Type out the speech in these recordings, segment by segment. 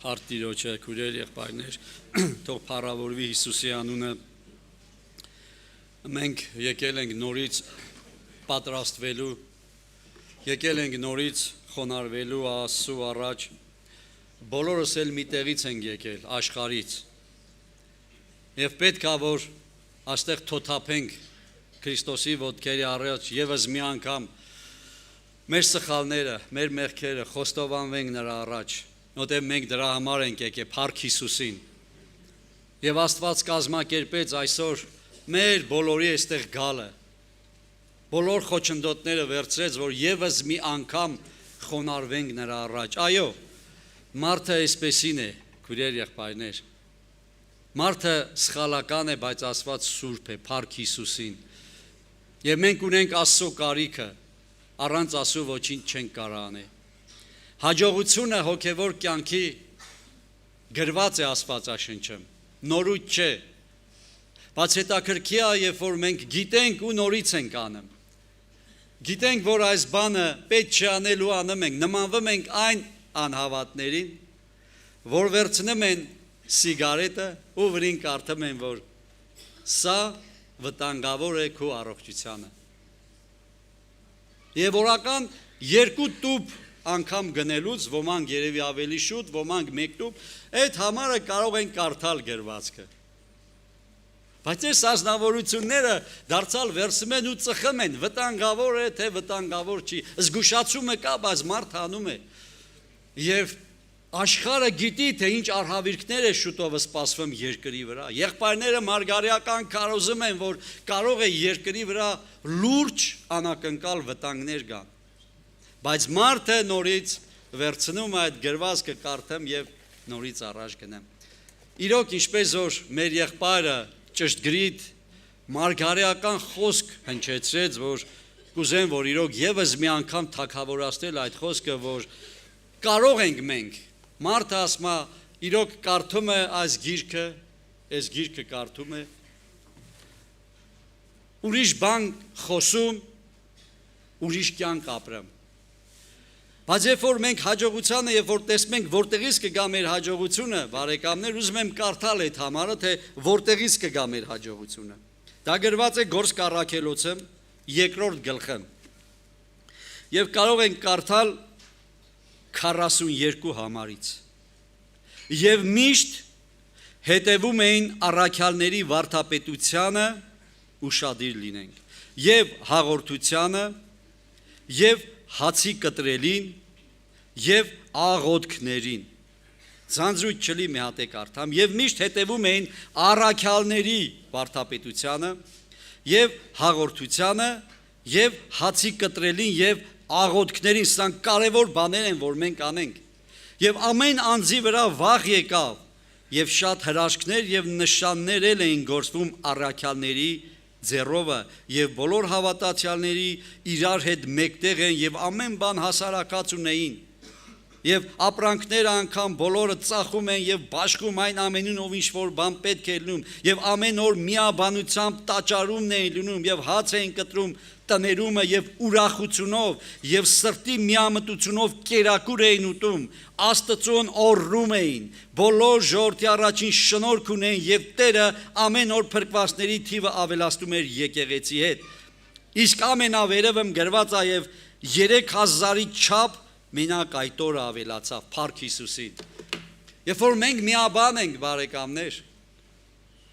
Արտիրոջը քուրեր եղբայրներ թող փառավորվի Հիսուսի անունը մենք եկել ենք նորից պատրաստվելու եկել ենք նորից խոնարհվելու Աստծո առաջ բոլորս էլ մի տեղից ենք եկել աշխարհից եւ պետք է որ այստեղ թոթափենք Քրիստոսի ոտքերի առաջ եւս մի անգամ մեր սխալները մեր մեղքերը խոստովանվենք նրա առաջ Նոթեմ մենք դրա համար ենք եկել Փառք Հիսուսին եւ Աստված կազմակերպեց այսօր մեր բոլորի այստեղ գալը բոլոր խոչընդոտները վերցրեց որ եւս մի անգամ խոնարհվենք նրա առաջ այո մարդը այսպեսին է քուրեր եղբայրներ մարդը սխալական է բայց Աստված սուրբ է Փառք Հիսուսին եւ մենք ունենք Աստծո կարիքը առանց Աստծո ոչինչ չենք կարող անել Հաջողությունը հոգևոր կյանքի գրված է Աստվածաշնչում, նորույթ չէ, բայց հետաքրքիր է, երբ որ մենք գիտենք ու նորից ենք անում, գիտենք, որ այս բանը պետք չի անելու անում ենք, նմանվում ենք այն անհավատներին, որ վերցնում են սիգարետը ու վրին կարդում են, որ սա վտանգավոր է քո առողջությանը, և որական երկու տուփ անգամ գնելուց, ոմանք երևի ավելի շուտ, ոմանք մեկ տուփ, այդ համարը կարող են կարդալ գրվածքը։ Բայց այս ազնվորությունները դարձյալ վերցում են ու ծխում են, վտանգավոր է, թե վտանգավոր չի, զգուշացումը կա, բայց մարդը անում է։ Եվ աշխարհը գիտի, թե ինչ արհավիրքներ է շուտով սպասվում երկրի վրա։ Եղբայրները մարգարեական քարոզում են, որ կարող է երկրի վրա լուրջ անակնկալ վտանգներ գան։ Բայց մարդը նորից վերցնում այդ գրվածքը կարդամ եւ նորից առաջ գնամ։ Իրոք ինչպես որ մեր եղբայրը ճշտգրիտ մարգարեական խոսք հնչեցրեց, որ կուզեն որ իրոք եւս մի անգամ թակավորացնել այդ խոսքը, որ կարող ենք մենք մարդը ասма իրոք կարդում է այս գիրքը կարդում է ուրիշ բան խոսում ուրիշ կյանք ապրում Բայց երբ որ մենք հաջողությանը, երբ որ տեսնենք որտեղից կգա մեր հաջողությունը, բարեկամներ, ուզում եմ կարդալ այդ համարը, թե որտեղից կգա մեր հաջողությունը։ Դա գրված է Գործք առաքելոցը 2-րդ գլխում։ Եվ կարող ենք կարդալ 42 համարից։ Եվ միշտ հետևում էին առաքյալների վարդապետությանը ուշադիր լինենք, եւ հաղորդությանը, եւ հացի կտրելին եւ աղոթքներին ցանցույց չլի մի հատ է կարդամ եւ միշտ հետևում էին առաքյալների վարդապետությանը եւ հաղորդությանը եւ հացի կտրելին եւ աղոթքներին սրանք կարեւոր բաներ են որ մենք անենք եւ ամեն անձի վրա վաղ եկավ եւ շատ հրաշքներ եւ նշաններ էին գործվում առաքյալների ձեռովը եւ բոլոր հավատացյալների իրար հետ մեկտեղ են եւ ամեն բան հասարակած ունեին եւ ապրանքները անգամ բոլորը ծախում են եւ բաշխում այն ամենին ով ինչ որ բան պետք է լինում եւ ամեն օր միաբանությամբ տաճարումն էին լինում եւ հաց էին կտրում տներումը եւ ուրախությունով եւ սրտի միամտությունով կերակուր էին ուտում Աստծուն օրհնում էին բոլոր ժողովրդի առաջին շնորհք ունեն եւ Տերը ամեն օր փրկվածների թիվը ավելացնում էր եկեղեցի հետ իսկ ամենավերևում գրված է եւ 3000-ի չափ մենակ այդ օրը ավելացավ Փառք Հիսուսին երբ որ մենք միաբան ենք բարեկամներ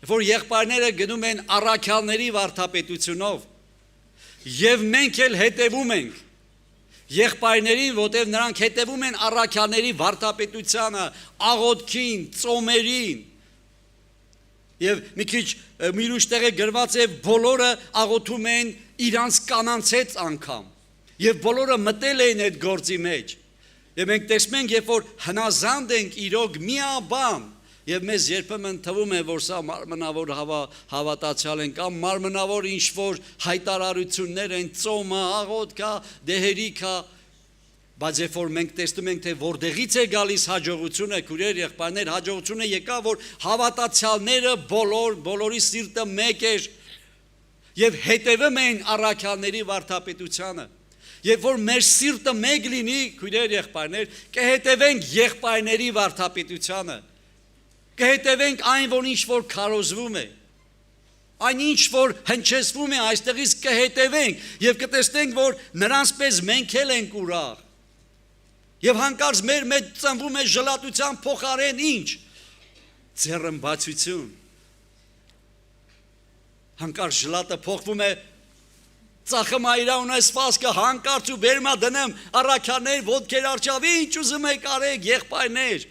երբ որ եղբայրները գնում են առաքյալների վարդապետությունով Եվ մենք էլ հետևում ենք եղբայրներին, որտեղ նրանք հետևում են առաքյալների վարդապետությանը, աղոթքին, ծոմերին։ Եվ մի քիչ միրուշ տեղ է գրված է բոլորը աղոթում են իրանց կանանց հետ անգամ։ Եվ բոլորը մտել են այդ գործի մեջ։ Եվ մենք տեսնում ենք, երբ որ հնազանդ ենք իրոք միաբան Եվ մեզ երբեմն թվում է, որ սա մարմնավոր հավատացյալ են կամ մարմնավոր ինչ-որ հայտարարություններ են, ծոմը, աղոթքը, դեհերիքը, բայց երբ որ մենք տեսնում ենք, թե որտեղից է գալիս հաջողությունը, քուրեր եղբայրներ, հաջողությունը եկավ, որ հավատացյալները բոլորի սիրտը մեկ էր եւ հետևում են առաքյալների վարդապետությանը։ Երբ որ մեր սիրտը մեկ լինի, քույրեր, եղբայրներ, կհետևենք եղբայրների վարդապետությանը, կհետևենք այն, որ ինչ որ քարոզվում է, այն ինչ որ հնչեցվում է, այստեղից կհետևենք եւ կտեսնենք, որ նրանց պես մենք էլ ենք ուրախ։ Եվ հանկարծ մեր մեջ ծնվում է ժլատության փոխարեն ինչ։ Ձեռնբացություն։ Հանկարծ ժլատը փոխվում է ծախմայրա ունեցվածքը հանկարծ ու բերմա դնեմ առաքյալներ ոտքեր արչավ ինչ ուզում եք արեք եղբայրներ։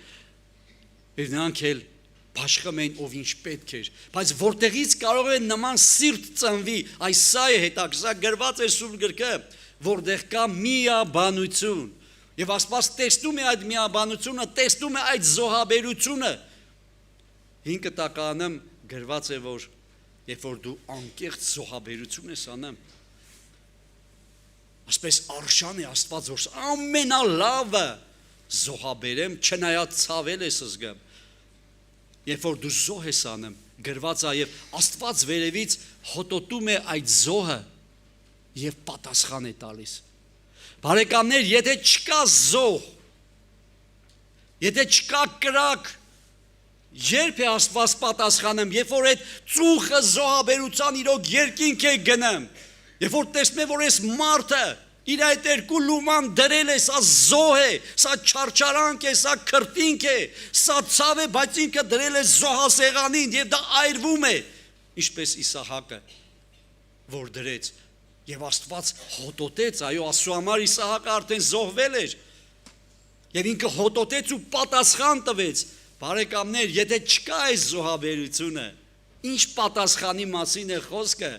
Եվ նրանք էլ Բաշխում են ով ինչ պետք էր, բայց որտեղից կարող է նման սիրտ ծնվի, այս սա է հետաքրքիր, գրված է Սուրբ գրքը, որտեղ կա միաբանություն, եւ Աստված տեսնում է այդ միաբանությունը, տեսնում է այդ զոհաբերությունը։ 5 տականում գրված է, որ երբ որ դու անկեղծ զոհաբերություն ես անում, ասես արշան է Աստված, որ ամենալավը զոհաբերեմ, չնայած ցավել ես զգամ։ Երբ որ դու զոհ ես անում, գրված է եւ Աստված վերևից հոտոտում է այդ զոհը եւ պատասխան է տալիս։ Բարեկամներ, եթե չկա զոհ, եթե չկա կրակ, երբ է Աստված պատասխանում, երբ որ այդ ծուխը զոհաբերության իրոք երկինք է գնում, երբ որ տեսնում է, որ այս մարդը իր այդ երկու լուման դրել է, սա զոհ է, սա չարչարանք է, սա քրտինք է, սա ցավ է, բայց ինքը դրել է զոհասեղանին եւ դա այրվում է, ինչպես Իսահակը, որ դրեց եւ Աստված հոտոտեց, այո, Աստծո համար Իսահակը արդեն զոհվել էր եւ ինքը հոտոտեց ու պատասխան տվեց։ Բարեկամներ, եթե չկա այս զոհաբերությունը, ինչ պատասխանի մասին է խոսքը։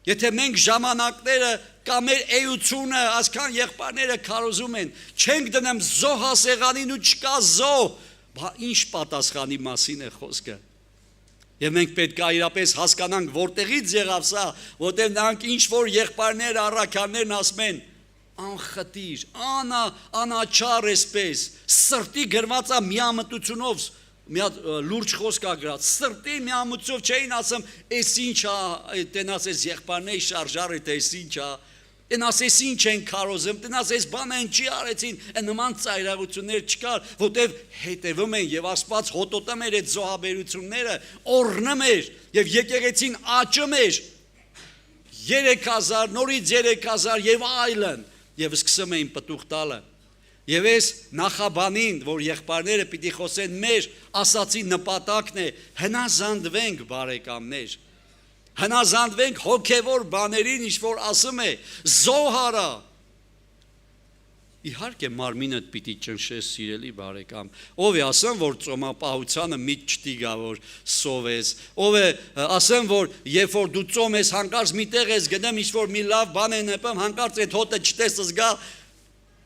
Եթե մենք ժամանակները կամ մեր էությունը, ասքան եղբայրները քարոզում են, չենք դնում զոհասեղանին ու չկա զոհ, բա ինչ պատասխանի մասին է խոսքը։ Եվ մենք պետք է իրապես հասկանանք, որտեղից եղավ սա, որտեղ նրանք ինչ որ եղբայրներ, առաքյալներն ասում են, անխտիր, անաչառ էսպես, սրտի գրված է միամտությունով, մի հատ լուրջ խոսք ա գրած, սրտի միամտությունով չէին ասում, էս ինչ է, տենաս էս եղբայրների շարժարը, էս ինչ է, տենաս էս ինչ են քարոզում, տենաս էս բանը են չի արեցին, նման ծայրահեղություններ չկար, որտեվ հետևում են եւ Աստված հոտոտում էր այդ զոհաբերությունները, օրհնում էր եւ եկեղեցին աճում էր 3000, նորից 3000 եւ այլն, եւ սկսում էին պտուղ տալը։ Եվ այս նախաբանին, որ եղբայրները պիտի խոսեն մեր ասացի նպատակն է, հնազանդվենք բարեկամներ, հնազանդվենք հոգևոր բաներին, ինչ որ ասում է, զոհարա։ Իհարկե մարմինդ պիտի ճնշես սիրելի բարեկամ, ով է ասեմ, որ ծոմապահությանը միտ չտի գա, որ սովես, ով է ասեմ, որ երբ որ դու ծոմ ես, հանկարծ մի տեղ ես գնեմ, ինչ որ մի լավ բան է նպեմ, հանկարծ այդ հոտը չտեսս գա,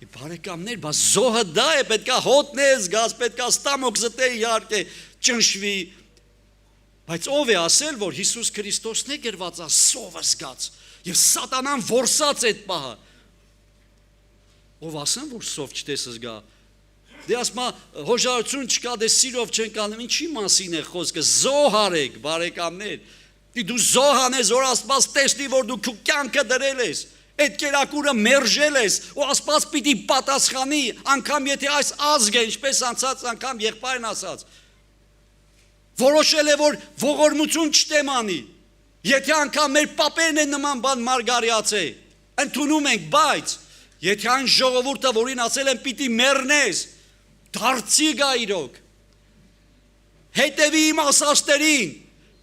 բարեկամներ, բա զոհը դա է, պետքա հոտն է զգաս, պետքա ստամոք զտե իհարկե ճնշվի, բայց ով է ասել, որ Հիսուս Քրիստոսն է գրված է սովը զգաց, եւ սատանան որսած այդ պահը, ով ասեմ, որ սով չտեսս գա, դե ասմա հոժարություն չկա, դե սիրով չենք անում, ինչի մասին է խոսքը, զոհ արեք, բարեկամներ, դու զոհ անես, որ Աստված տեսնի, որ դու քո կյանքը դրել ես, այդ կերակուրը մերժել ես, ու Աստված պիտի պատասխանի, անգամ եթե այս ազգը, ինչպես անցած անգամ եղբայրն ասաց, որոշել է, որ ողորմություն չտեմ անի, եթե անգամ մեր պապերն են նման բան մարգարեացել, ընդունում ենք, բայց եթե այն ժողովուրդը, որին ասել են պիտի մեռնես, դարձի գա իրոք, հետևի իմ ասածներին,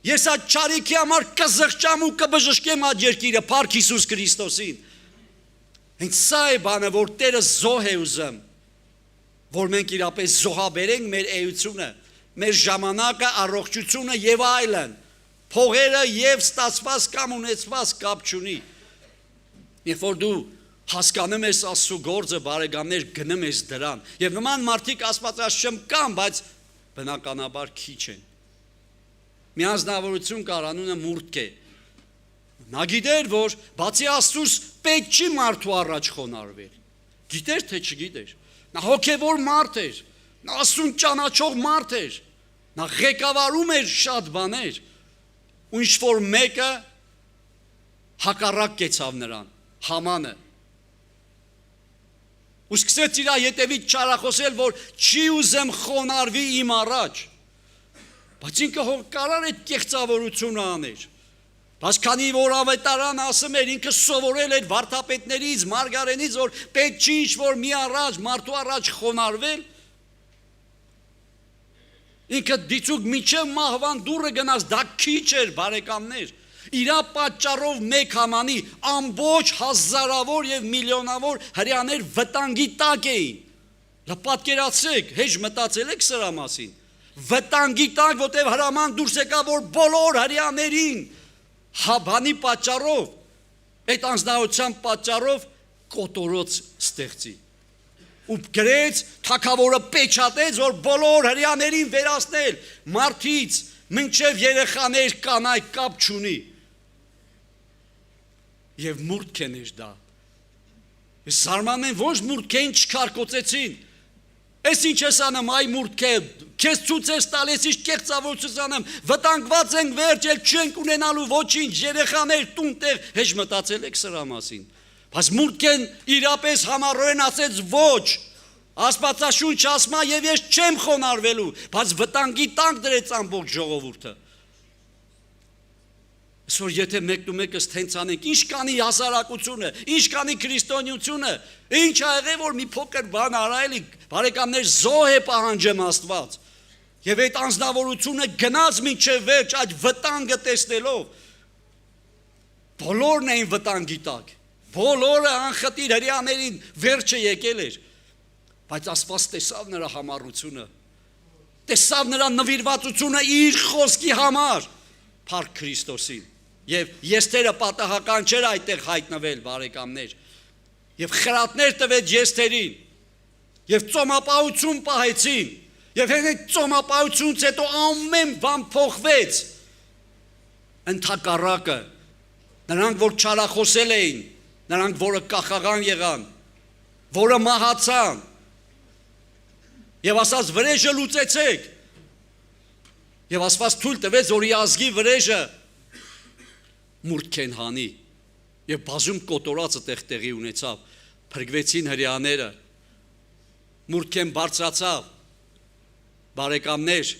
ես այդ չարիքի համար կզղջամ ու կբժշկեմ այդ երկիրը, փառք Հիսուս Քրիստոսին։ Հենց սա է բանը, որ Տերը զոհ է ուզում, որ մենք իրապես զոհաբերենք մեր էությունը, մեր ժամանակը, առողջությունը եւ այլն, փողերը եւ ստացված կամ ունեցված կապ չունի։ Երբ որ դու հասկանում ես Աստծո գործը, բարեկամներ, գնում ես դրան, եւ նման մարդիկ Աստվածաշեմ կան, բայց բնականաբար քիչ են։ Մի անձնավորություն կար, անունը Մուրտկե։ Նա գիտեր, որ բացի Աստծուց պետք չի մարդու առաջ խոնարհվել։ Գիտեր թե չգիտեր։ Նա հոգևոր մարդ էր, նա Աստծուն ճանաչող մարդ էր։ Նա ղեկավարում էր շատ բաներ։ Ու ինչ որ մեկը հակառակ կեցավ նրան, Համանը։ ու սկսեց իր հետևից չարախոսել, որ չի ուզեմ խոնարհվի իմ առաջ, բայց ինքը կարար այդ կեղծավորությունը աներ, բայց քանի որ ավետարանը ասում էր, ինքը սովորել էր վարդապետներից, Մարգարենից, որ պետք չի ինչ-որ մի առաջ, մարդու առաջ խոնարհվել, ինքը դիցուկ միջև մահվան դուռը գնաց, դա քիչ էր, բարեկամներ, իրա պատճառով մեկ համանի ամբողջ հազարավոր եւ միլիոնավոր հрьяաներ վտանգի տակ էին, լա պատկերացրեք, հեչ մտածել եք սրա մասին, վտանգի տակ, որտեղ հրաման դուրս եկավ, որ բոլոր հрьяաներին բանի պատճառով, այդ անձնայության պատճառով կոտորոց ստեղծի ու գրեց, թագավորը պեչատեց, որ բոլոր հрьяաներին վերացնել, մարդից մինչև երեխաներ կանայք կապ չունի եւ մուրդքեն էր դա, զարմանում ոչ մուրդքեն չքարկոծեցին, ես ինչ ես անեմ այ մուրդքե, քեզ ցույց ես տալիս ինչ կեղծավորություն անեմ, վտանգված ենք վերջ, էլ չենք ունենալու ոչինչ, երեխաներ տունտեղ, հեչ մտածել եք սրա մասին, բայց մուրդքեն իրապես համառորեն ասեց ոչ, Աստվածաշունչ ասում է եւ ես չեմ խոնարհվելու, բայց վտանգի տակ դրեց ամբողջ ժողովուրդը։ Այսօր եթե մեկը ստենցանենք, ինչ կանի հասարակությունը, ինչ կանի քրիստոնեությունը, ինչ ա եղել որ մի փոքր բան արա էլի, բարեկամներ զոհ է պահանջեմ Աստված։ Եվ այդ անձնավորությունը գնաց մինչև վերջ այդ վտանգը տեսնելով։ Բոլորն էին վտանգի տակ։ Բոլորը անխտիր հрьяաներին վերջը եկել էր։ Բայց Աստված տեսավ նրա համառությունը, տեսավ նրա նվիրվածությունը իր խոսքի համար, Փառք Քրիստոսին, եւ եսթերը պատահական չէր այդտեղ հայտնվել, բարեկամներ, եւ խրատներ տվեց եսթերին, եւ ծոմապահություն պահեցին, եւ այդ ծոմապահությունից հետո ամեն բան փոխվեց, ընդհակառակը, նրանք որ չարախոսել էին, նրանք որը կախաղան եղան, որը մահացան, եւ ասաց վրեժը լուծեցեք, եւ ասված թույլ տվեց, որ ազգի վրեժը մուրդքեն հանի, եւ բազում կոտորածը տեղի ունեցավ, փրկվեցին հрьяաները, մուրդքեն բարձրացավ, բարեկամներ,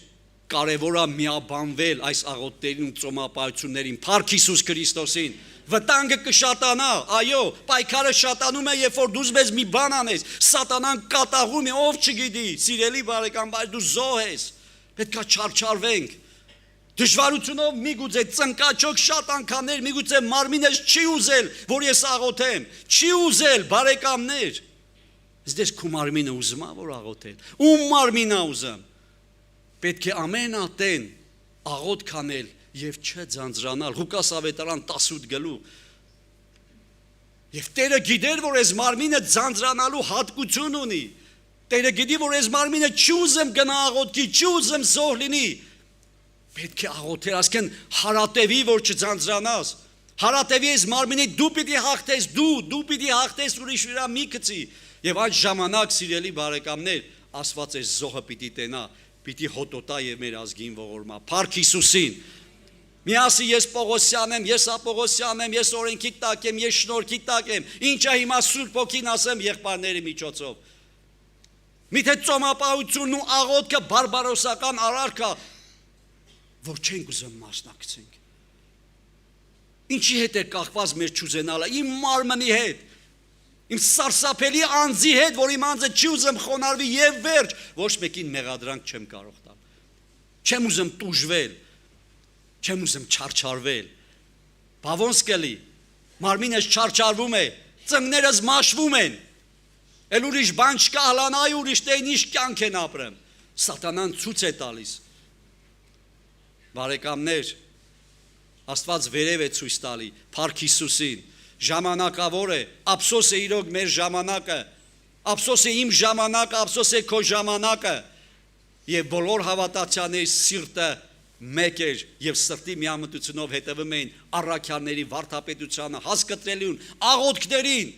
կարևոր է միաբանվել այս աղոթներին ու ծոմապահություններին, Փառք Հիսուս Քրիստոսին, վտանգը կշատանա, այո, պայքարը շատանում է, երբ որ դու մեզ մի բան անես, սատանան կատաղում է, ով չգիտի, սիրելի բարեկամ, բայց դու զոհ ես, պետք է չարչարվենք, դժվարությունով միգուցե ծնկաչոք շատ անգամներ, միգուցե մարմինս չի ուզել, որ ես աղոթեմ, չի ուզել, բարեկամներ, դες քո մարմինը ուզում է, որ աղոթել, ում մարմինը ուզում, պետք է ամեն ատեն աղոթք անել եւ չձանձրանալ, Ղուկաս ավետարան 18 գլուխ, եւ Տերը գիտեր, որ այս մարմինը ձանձրանալու հատկություն ունի, Տերը գիտի, որ այս մարմինը չի ուզում գնա աղոթքի, չի ուզում զոհ լինի, պետք է աղոթել, ասկեն հարատևի, որ չձանձրանաս, հարատևի այս մարմինի դու պիտի հաղթես, դու պիտի հաղթես ուրիշ վրա մի գցի, եւ այդ ժամանակ սիրելի բարեկամներ, Աստված այս զոհը պիտի տենա, պիտի հոտոտա եւ մեր ազգին ողորմա, Փառք Հիսուսին, մի ասի ես Պողոսյան եմ, ես Ապողոսյան եմ, ես օրենքի տակ եմ, ես շնորհքի տակ եմ, ինչա հիմա Սուրբ Հոգին ասեմ եղբայրների միջոցով, միթե ծոմապահությունն ու աղոթքը բարբարոսական արարք է, որ չենք ուզում մասնակցենք, ինչի հետ է կախված մեր չուզենալը, իմ մարմնի հետ, իմ սարսափելի անձի հետ, որ իմ անձը չի ուզում խոնարհվի եւ վերջ, ոչ մեկին մեղադրանք չեմ կարող տալ, չեմ ուզում տուժվել, չեմ ուզում չարչարվել, բավոնց կլի, մարմինս չարչարվում է, ծնկներս մաշվում են, էլ ուրիշ բան չկա, հլանայի ուրիշ տեին ինչ կյանք են ապրեմ, սատանան ցույց է տալիս, բարեկամներ, Աստված վերև է ցույց տալի, Փառք Հիսուսին, ժամանակավոր է, ափսոս է իրոք մեր ժամանակը, ափսոս է իմ ժամանակը, ափսոս է քո ժամանակը, եւ բոլոր հավատացյալների սիրտը մեկ էր եւ սրտի միամտությունով հետևում էին առաքյալների վարդապետությանը, հասկտրելուն, աղոթքներին,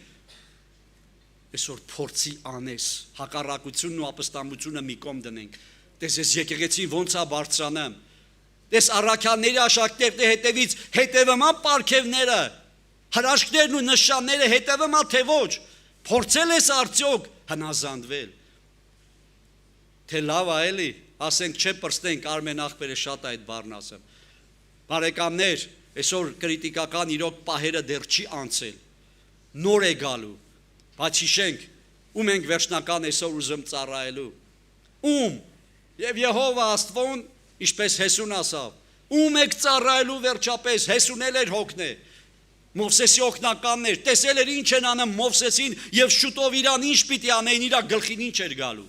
այսօր փորձի անես, հակառակությունն ու ապստամբությունը մի կողմ դնենք, տես ես եկեղեցին ոնց է բարձրանամ, տես առաքյալների աշակերտների հետևից հետևում է պարգևները, հրաշքներն ու նշանները հետևում է թե ոչ, փորձել ես արդյոք հնազանդվել։ Թե լավ է էլի, ասենք չէ պրստենք, Արմեն աղբերը շատ է այդ բառն ասեմ։ Բարեկամներ, այսօր կրիտիկական իրոք պահերը դեռ չի անցել, նոր է գալու, բայց հիշենք, ում ենք վերջնական այսօր ուզում ծառայելու, ում, և Եհովա Աստվոն, ինչպես Հեսուն ասավ, ում եք ծառայելու վերջապես, Հեսուն էլ էր հոգնե, Մովսեսի օգնականն էր, տեսել էր ինչ են անում Մովսեսին և շուտով իրան ինչ պիտի անեին, իրա գլխին ինչ էր գալու,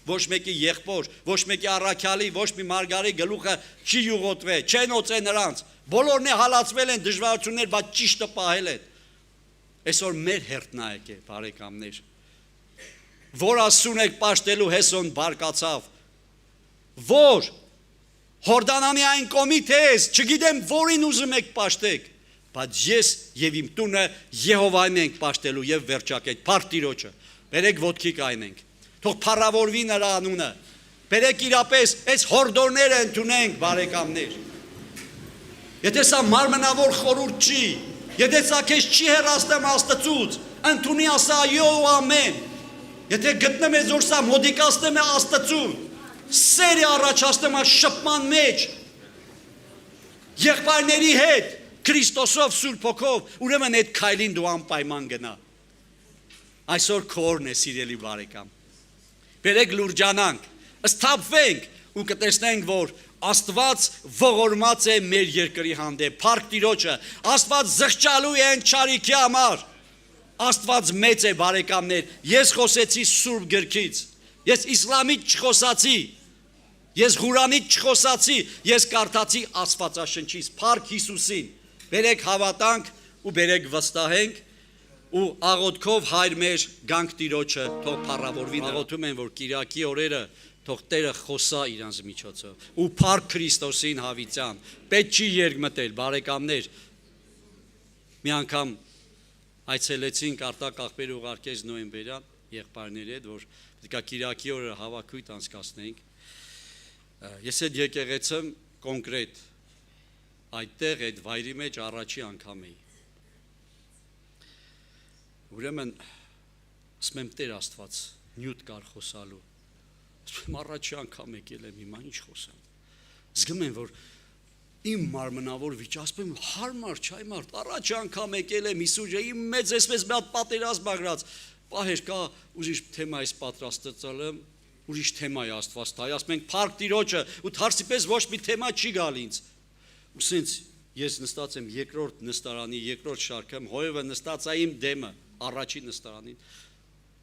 ոչ մեկի եղբոր, ոչ մեկի առաքյալի, ոչ մի մարգարի գլուխը չի յուղոտվե, չեն օծե նրանց, բոլորն է հալածվել են դժվարություններ, բայց ճիշտը պահել են, այսօր մեր հերթնայեք է, բարեկամներ, որ Աստծուն եք պաշտելու Հեսոն բարկացավ, որ Հորդանանի այն կողմից ես, չգիտեմ որին ուզում եք պաշտեք, բայց ես և իմ տունը Եհովային ենք պաշտելու և վերջակետ, փառք Տիրոջը, բերեք ոտքի կայնենք, թող փառավորվի նրա անունը, բերեք իրապես այս հորդորները ընդունենք բարեկամներ, եթե սա մարմնավոր խորհուրդ չի, եթե սա քեզ չի հեռացնում Աստծուց, ընդունի ասա այո ու ամեն, եթե գտնում ես որ սա մոդիկացնում է Աստծուն, սեր է առաջացնում է շփման մեջ, եղբայրների հետ, Քրիստոսով, Սուրբ Հոգով, ուրեմն այդ քայլին դու անպայման գնա, այսօր քո օրն է սիրելի բարեկամ, բերեք լուրջանանք, սթափվենք ու կտեսնենք, որ Աստված ողորմած է մեր երկրի հանդեպ, փառք Տիրոջը, Աստված զղջալու է այն չարիքի համար, Աստված մեծ է բարեկամներ, ես խոսեցի Սուրբ գրքից, ես իսլամից չխոսացի, ես Ղուրանից չխոսացի, ես կարդացի Աստվածաշնչից, փառք Հիսուսին, բերեք հավատանք ու բերեք վստահենք ու աղոթքով հայր մեր գանք Տիրոջը թող փառավորվի, աղոթում են, որ Կիրակի օրերը թող Տերը խոսա իրանց միջոցով ու փառք Քրիստոսին հավիտյան, պետք չի երկմտել, բարեկամներ, մի անգամ այցելեցինք Արտակ աղբեր ուղարկեց նոյեմբերյան եղբայրների հետ, որ պետք է Կիրակի օրը հավաքույթ անցկացնենք, ես այդ եկեղեցում կոնկրետ այդտեղ այդ վայրի մեջ առաջի անգամ էի, ուրեմն ասում եմ Տեր Աստված նյութ կար խոսալու, ասում եմ առաջի անգամ եկել եմ հիմա ինչ խոսեմ, զգում եմ որ իմ մարմնավոր վիճակը, ասում եմ հարմար չէ մարդ, առաջի անգամ եկել եմ Իսուր իմ մեծ էսպես մի հատ պատերազմ ագրած, պահեր կա ուրիշ թեմայից պատրաստել եմ, ուրիշ թեմայի Աստված տայ, ասում ենք փառք Տիրոջը ու թարսիպես ոչ մի թեմա չի գալ ինձ, ու սենց ես նստած եմ երկրորդ նստարանի, երկրորդ շարքում, հոյովը նստած է իմ դեմը, առաջի նստարանին,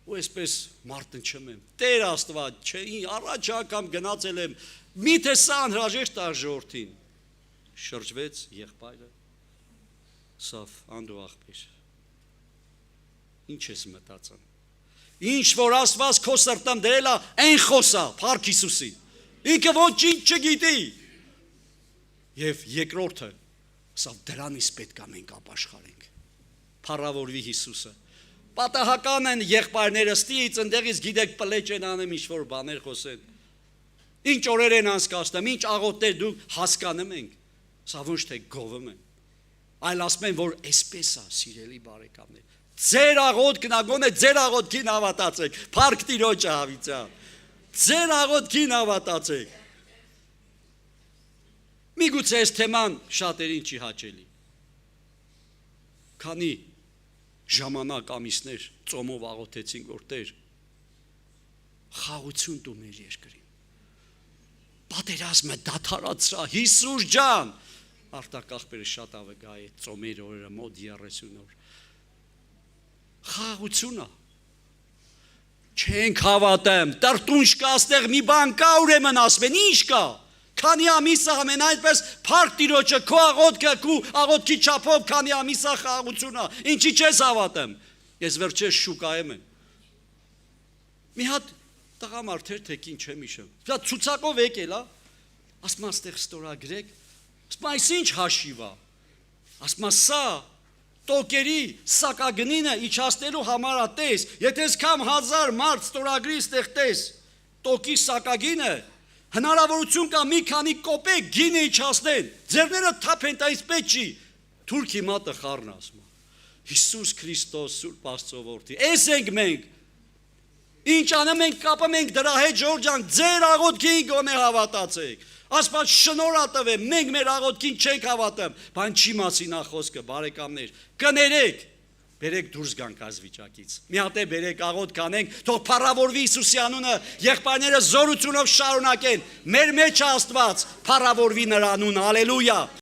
ու այսպես մարդ ընչում եմ, Տեր Աստված, չէ, առաջ անգամ գնացել եմ, միթե սա անհրաժեշտ է ժողովրդին, շրջվեց եղբայրը, սավ անդու աղբեր, ինչ ես մտածում, ինչ որ Աստված քո սրտում դրել է, այն խոսա, փառք Հիսուսին, ինքը ոչինչ չգիտի, և երկրորդը, սա դրանից պետք է մենք ապաշխարենք, փառավորվի Հիսուսը, պատահական են եղբայրները, ստիից ընդեղից գիտեք պլեջ են անում ինչ-որ բաներ խոսեն, ինչ օրեր են անցկացնում, ինչ աղոթներ դուք հասկանում ենք, սա ոչ թե գովում են, այլ ասում են, որ այսպես է սիրելի բարեկամներ, ձեր աղոթքն ագոն է, ձեր աղոթքին հավատացեք, փառք Տիրոջը հավիտյան, ձեր աղոթքին հավատացեք, միգուցե այս թեման շատերին չի հաճելի, քանի ժամանակ ամիսներ ծոմով աղոթեցինք, որ Տեր խաղություն տու մեր երկրին, պատերազմը դադարացրա, Հիսուս ջան, Արտակ աղբերը շատ ավգա է ծոմեր օրերը մոտ 30 օր, խաղությունը, չենք հավատեմ, տրտունջ կա աստեղ մի բան կա ուրեմն ասում են, ինչ կա, քանի ամիսը ամեն այնպես փառք Տիրոջը, քո աղոթքը, քո աղոթքի չափով քանի ամիսը խաղությունը, ինչի չես հավատեմ, ես վերջերս շուկայում եմ, մի հատ տղամարդեր թեկին չեմ իշեմ, դա ցուցակով եկել է, ասում աստեղ ստորագրեք, ասում այս ինչ հաշիվ է, ասում սա տոկերի սակագնինը իջացնելու համար է տես, եթե եսքամ 1000 մարդ ստորագրի ստեղ տես, տոկի սակագինը, հնարավորություն կա մի քանի կոպեկ գինը իջացնեն, ձեռները թափեն, դա ինձ պետք չի, թուրքի մատը խառն ասում, Հիսուս Քրիստոս Սուրբ Աստծո որդի, էս ենք մենք, Ինչ անում ենք, կապում ենք դրա հետ, Ժորժ ջան, ձեր աղոթքին գոնե հավատացեք։ Աստված շնորհ տվե, մենք մեր աղոթքին չենք հավատում, բան չի մասին ա խոսքը, բարեկամներ, կներեք, բերեք դուրս գանք այս վիճակից։ Մի հատ է բերեք աղոթք անենք, թող փառավորվի Հիսուսի անունը, եղբայրները զորությունով շարունակեն։ Մեր մեջ Աստված, փառավորվի նրա անունը, հալելույա։